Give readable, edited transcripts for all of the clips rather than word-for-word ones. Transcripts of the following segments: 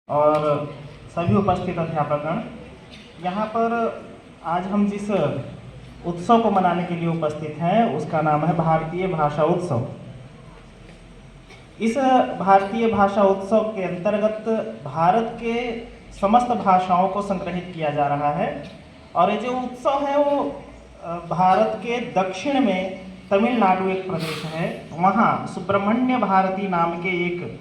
और सभी उपस्थित अध्यापकगण, यहाँ पर आज हम जिस उत्सव को मनाने के लिए उपस्थित हैं उसका नाम है भारतीय भाषा उत्सव। इस भारतीय भाषा उत्सव के अंतर्गत भारत के समस्त भाषाओं को संग्रहित किया जा रहा है और ये जो उत्सव है वो भारत के दक्षिण में तमिलनाडु एक प्रदेश है, वहाँ सुब्रमण्य भारती नाम के एक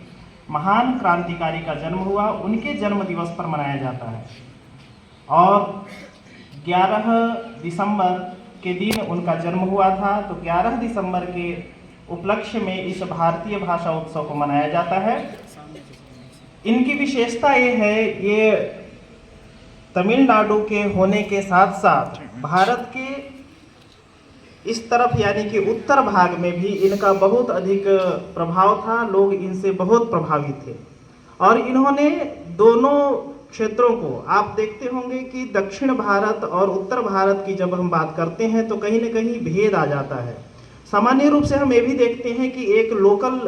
महान क्रांतिकारी का जन्म हुआ, उनके जन्म दिवस पर मनाया जाता है और 11 दिसंबर के दिन उनका जन्म हुआ था। तो 11 दिसंबर के उपलक्ष्य में इस भारतीय भाषा उत्सव को मनाया जाता है। इनकी विशेषता ये है, ये तमिलनाडु के होने के साथ साथ भारत के इस तरफ यानी कि उत्तर भाग में भी इनका बहुत अधिक प्रभाव था, लोग इनसे बहुत प्रभावित थे और इन्होंने दोनों क्षेत्रों को, आप देखते होंगे कि दक्षिण भारत और उत्तर भारत की जब हम बात करते हैं तो कहीं न कहीं भेद आ जाता है। सामान्य रूप से हम ये भी देखते हैं कि एक लोकल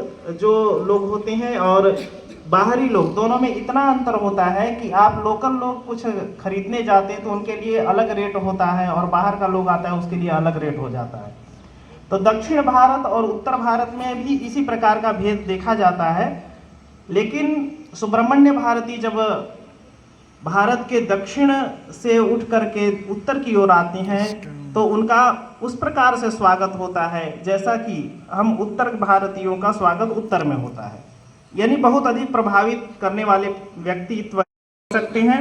जो लोग होते हैं और बाहरी लोग, दोनों में इतना अंतर होता है कि आप लोकल लोग कुछ खरीदने जाते हैं तो उनके लिए अलग रेट होता है और बाहर का लोग आता है उसके लिए अलग रेट हो जाता है। तो दक्षिण भारत और उत्तर भारत में भी इसी प्रकार का भेद देखा जाता है। लेकिन सुब्रमण्य भारती जब भारत के दक्षिण से उठ करके उत्तर की ओर आते हैं तो उनका उस प्रकार से स्वागत होता है जैसा कि हम उत्तर भारतीयों का स्वागत उत्तर में होता है, यानी बहुत अधिक प्रभावित करने वाले व्यक्तित्व सकते हैं।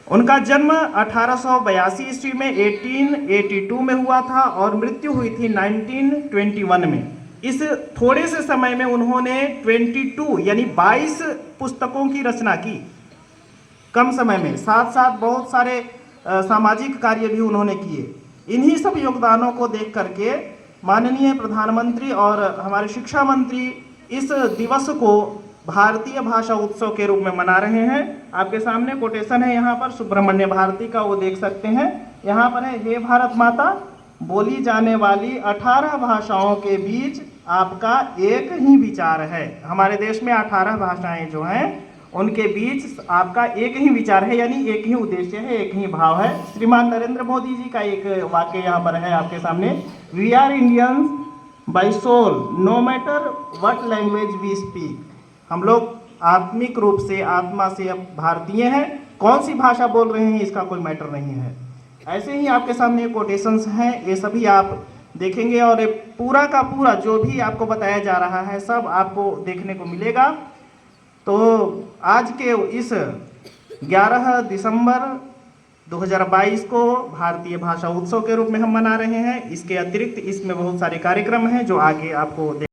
उनका जन्म 1882 ईस्वी में 1882 में हुआ था और मृत्यु हुई थी 1921 में। इस थोड़े से समय में उन्होंने 22 यानी 22 पुस्तकों की रचना की कम समय में, साथ साथ बहुत सारे सामाजिक कार्य भी उन्होंने किए। इन्हीं सब योगदानों को देख करके माननीय प्रधानमंत्री और हमारे शिक्षा मंत्री इस दिवस को भारतीय भाषा उत्सव के रूप में मना रहे हैं। आपके सामने कोटेशन है यहाँ पर सुब्रमण्य भारती का, वो देख सकते हैं। यहाँ पर है, हे भारत माता, बोली जाने वाली 18 भाषाओं के बीच आपका एक ही विचार है। हमारे देश में 18 भाषाएं जो हैं उनके बीच आपका एक ही विचार है, यानी एक ही उद्देश्य है, एक ही भाव है। श्रीमान नरेंद्र मोदी जी का एक वाक्य यहाँ पर है आपके सामने, we are Indians by soul no matter what language we speak. हम लोग आत्मिक रूप से, आत्मा से भारतीय हैं, कौन सी भाषा बोल रहे हैं इसका कोई मैटर नहीं है। ऐसे ही आपके सामने कोटेशंस हैं, ये सभी आप देखेंगे और ये पूरा का पूरा जो भी आपको बताया जा रहा है सब आपको देखने को मिलेगा। तो आज के इस 11 दिसंबर 2022 को भारतीय भाषा उत्सव के रूप में हम मना रहे हैं। इसके अतिरिक्त इसमें बहुत सारे कार्यक्रम हैं जो आगे आपको